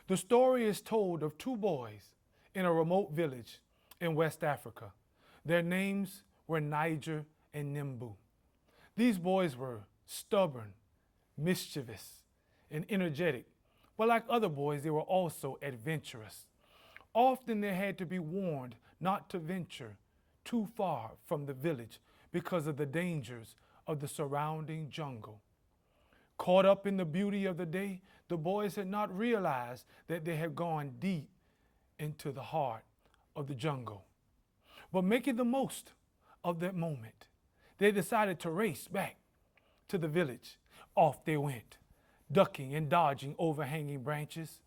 The story is told of two boys in a remote village in West Africa. Their names were Niger and Nimbu. These boys were stubborn, mischievous, and energetic, but like other boys, they were also adventurous. Often they had to be warned not to venture too far from the village because of the dangers of the surrounding jungle. Caught up in the beauty of the day, the boys had not realized that they had gone deep into the heart of the jungle. But making the most of that moment, they decided to race back to the village. Off they went, ducking and dodging overhanging branches,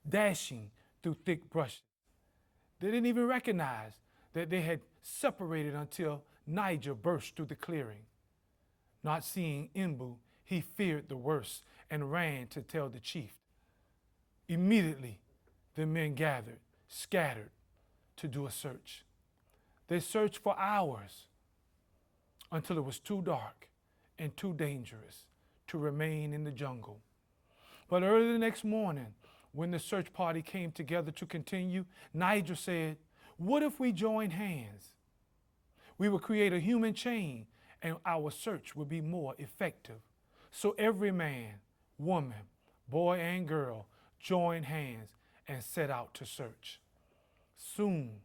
dashing through thick brush. They didn't even recognize that they had separated until Niger burst through the clearing. Not seeing Imbu, he feared the worst and ran to tell the chief. Immediately, the men gathered, scattered, to do a search. They searched for hours until it was too dark and too dangerous to remain in the jungle. But early the next morning, when the search party came together to continue, Niger said, "What if we join hands? We would create a human chain and our search would be more effective." So every man, woman, boy, and girl joined hands and set out to search. Soon,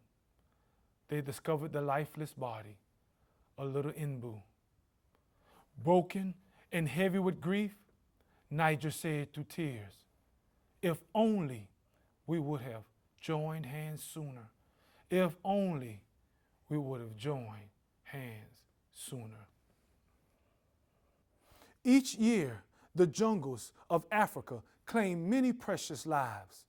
they discovered the lifeless body of little Imbu. Broken and heavy with grief, Niger said through tears, "If only we would have joined hands sooner. If only we would have joined hands sooner." Each year, the jungles of Africa claim many precious lives,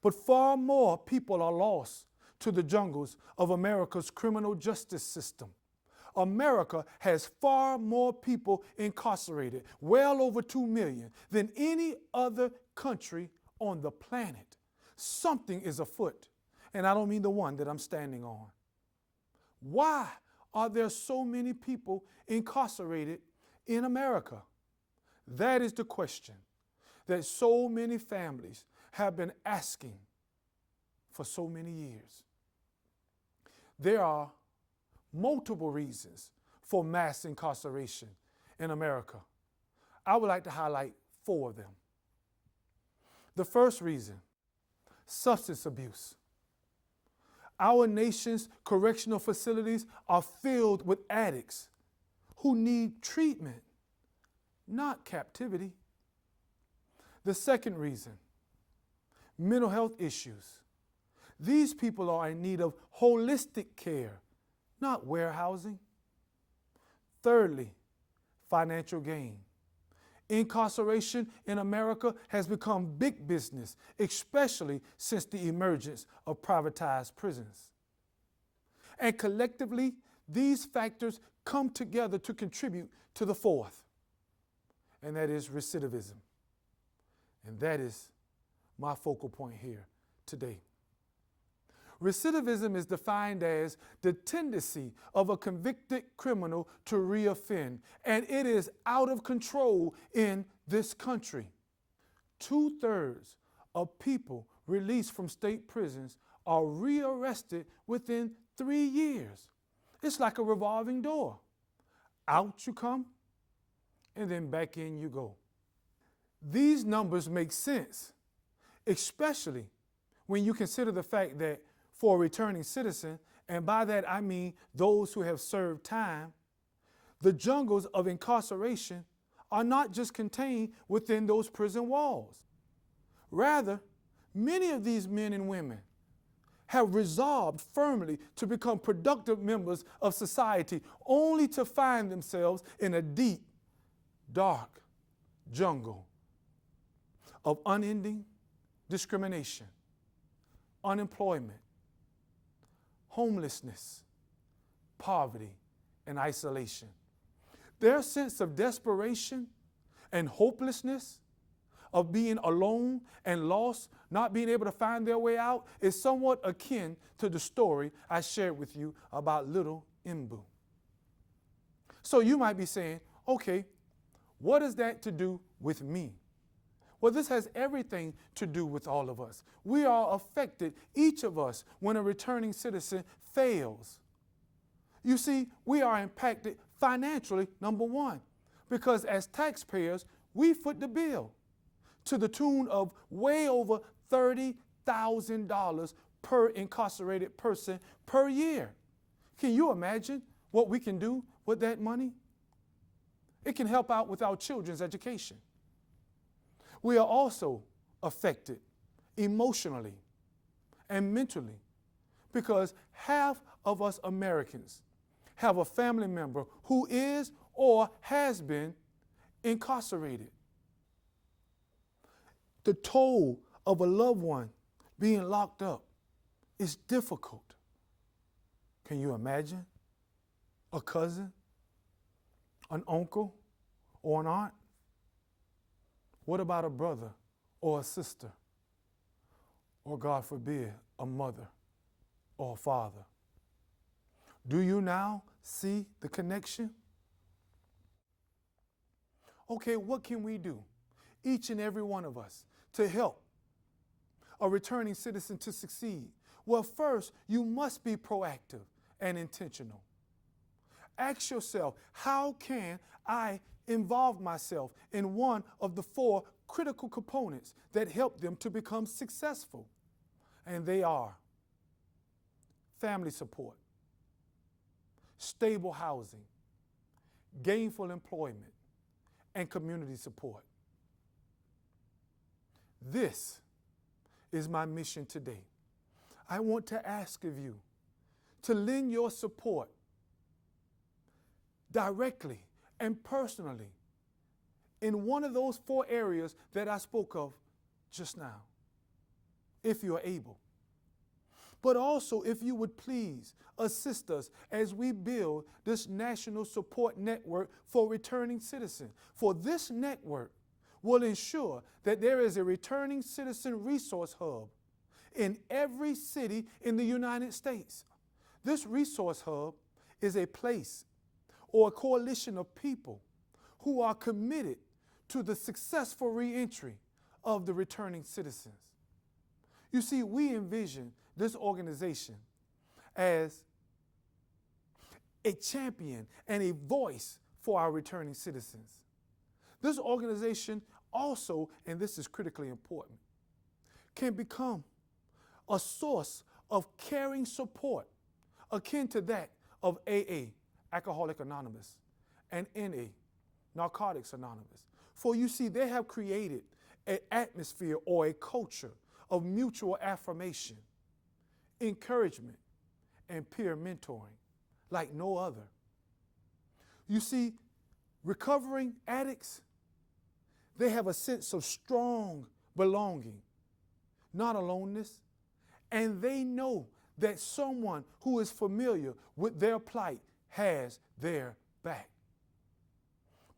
but far more people are lost to the jungles of America's criminal justice system. America has far more people incarcerated, well over 2 million, than any other country on the planet. Something is afoot, and I don't mean the one that I'm standing on. Why are there so many people incarcerated in America? That is the question that so many families have been asking for so many years. There are multiple reasons for mass incarceration in America. I would like to highlight 4 of them. The first reason, substance abuse. Our nation's correctional facilities are filled with addicts who need treatment, not captivity. The second reason, mental health issues. These people are in need of holistic care, not warehousing. Thirdly, financial gain. Incarceration in America has become big business, especially since the emergence of privatized prisons. And collectively, these factors come together to contribute to the fourth, and that is recidivism. And that is my focal point here today. Recidivism is defined as the tendency of a convicted criminal to reoffend, and it is out of control in this country. 2/3 of people released from state prisons are rearrested within 3 years. It's like a revolving door. Out you come, and then back in you go. These numbers make sense, especially when you consider the fact that for a returning citizen, and by that I mean those who have served time, the jungles of incarceration are not just contained within those prison walls. Rather, many of these men and women have resolved firmly to become productive members of society, only to find themselves in a deep, dark jungle of unending discrimination, unemployment, homelessness, poverty, and isolation. Their sense of desperation and hopelessness of being alone and lost, not being able to find their way out, is somewhat akin to the story I shared with you about little Imbu. So you might be saying, okay, what is that to do with me? Well, this has everything to do with all of us. We are affected, each of us, when a returning citizen fails. You see, we are impacted financially, number one, because as taxpayers, we foot the bill to the tune of way over $30,000 per incarcerated person per year. Can you imagine what we can do with that money? It can help out with our children's education. We are also affected emotionally and mentally because half of us Americans have a family member who is or has been incarcerated. The toll of a loved one being locked up is difficult. Can you imagine a cousin, an uncle, or an aunt? What about a brother or a sister? Or God forbid, a mother or a father? Do you now see the connection? Okay, what can we do, each and every one of us, to help a returning citizen to succeed? Well, first, you must be proactive and intentional. Ask yourself, how can I involve myself in one of the 4 critical components that help them to become successful? And they are family support, stable housing, gainful employment, and community support. This is my mission today. I want to ask of you to lend your support directly and personally in one of those 4 areas that I spoke of just now, if you are able. But also, if you would please assist us as we build this national support network for returning citizens. For this network will ensure that there is a returning citizen resource hub in every city in the United States. This resource hub is a place or a coalition of people who are committed to the successful reentry of the returning citizens. You see, we envision this organization as a champion and a voice for our returning citizens. This organization also, and this is critically important, can become a source of caring support akin to that of AA, Alcoholics Anonymous, and NA, Narcotics Anonymous. For you see, they have created an atmosphere or a culture of mutual affirmation, encouragement, and peer mentoring like no other. You see, recovering addicts, they have a sense of strong belonging, not aloneness, and they know that someone who is familiar with their plight has their back.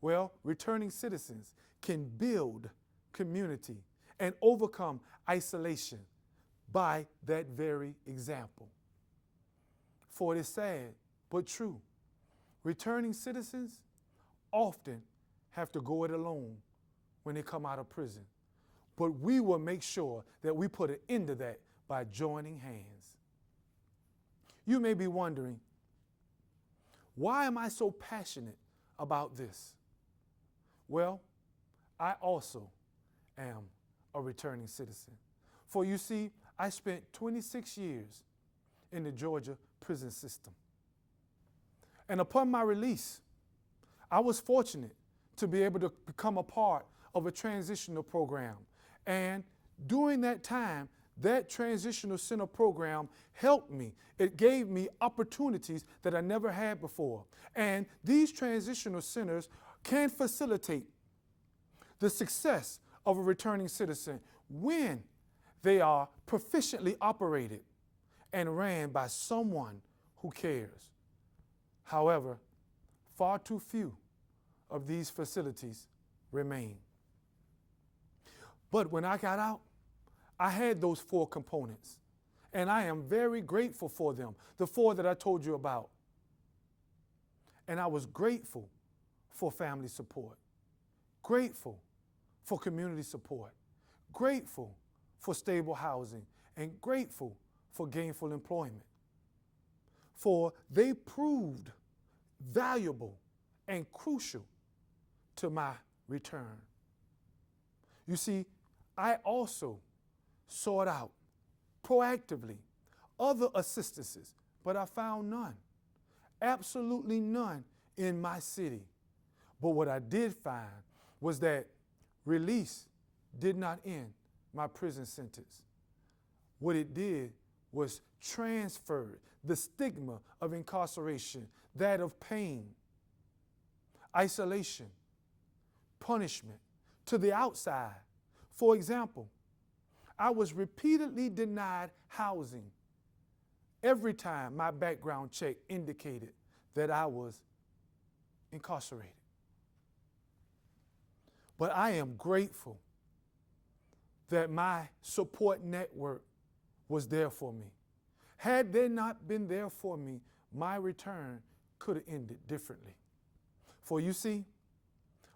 Well, returning citizens can build community and overcome isolation by that very example. For it is sad but true, returning citizens often have to go it alone when they come out of prison. But we will make sure that we put an end to that by joining hands. You may be wondering, why am I so passionate about this? Well, I also am a returning citizen. For you see, I spent 26 years in the Georgia prison system. And upon my release, I was fortunate to be able to become a part of a transitional program. And during that time, that transitional center program helped me. It gave me opportunities that I never had before. And these transitional centers can facilitate the success of a returning citizen when they are proficiently operated and ran by someone who cares. However, far too few of these facilities remain. But when I got out, I had those 4 components, and I am very grateful for them, the 4 that I told you about. And I was grateful for family support, grateful for community support, grateful for stable housing and grateful for gainful employment, for they proved valuable and crucial to my return. You see, I also sought out proactively other assistances, but I found none, absolutely none in my city. But what I did find was that release did not end my prison sentence. What it did was transfer the stigma of incarceration, that of pain, isolation, punishment, to the outside. For example, I was repeatedly denied housing every time my background check indicated that I was incarcerated. But I am grateful that my support network was there for me. Had they not been there for me, my return could have ended differently. For you see,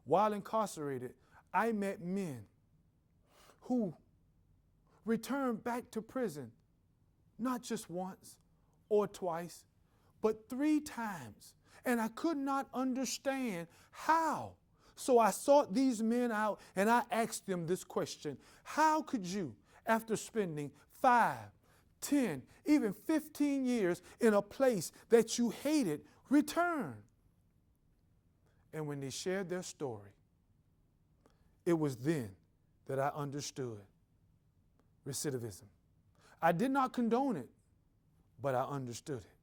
while incarcerated, I met men who returned back to prison not just once or twice, but 3 times. And I could not understand how. So I sought these men out and I asked them this question: how could you, after spending 5, 10, even 15 years in a place that you hated, return? And when they shared their story, it was then that I understood recidivism. I did not condone it, but I understood it.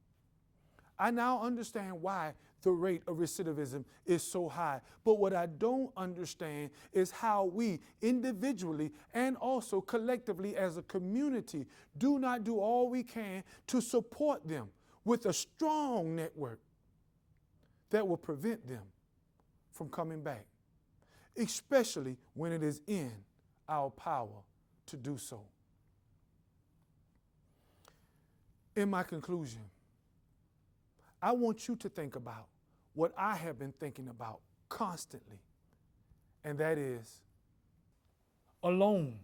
I now understand why the rate of recidivism is so high. But what I don't understand is how we individually and also collectively as a community do not do all we can to support them with a strong network that will prevent them from coming back, especially when it is in our power to do so. In my conclusion, I want you to think about what I have been thinking about constantly, and that is alone.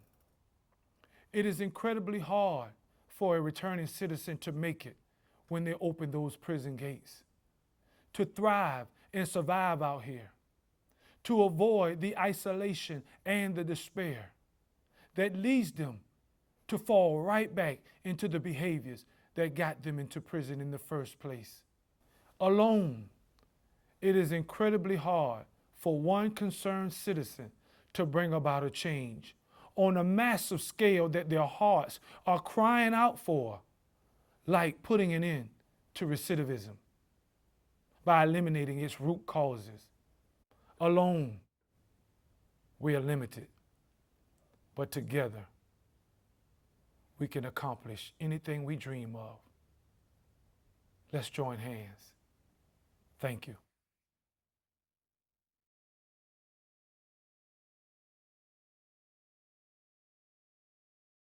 It is incredibly hard for a returning citizen to make it when they open those prison gates, to thrive and survive out here, to avoid the isolation and the despair that leads them to fall right back into the behaviors that got them into prison in the first place. Alone, it is incredibly hard for one concerned citizen to bring about a change on a massive scale that their hearts are crying out for, like putting an end to recidivism by eliminating its root causes. Alone, we are limited, but together, we can accomplish anything we dream of. Let's join hands. Thank you.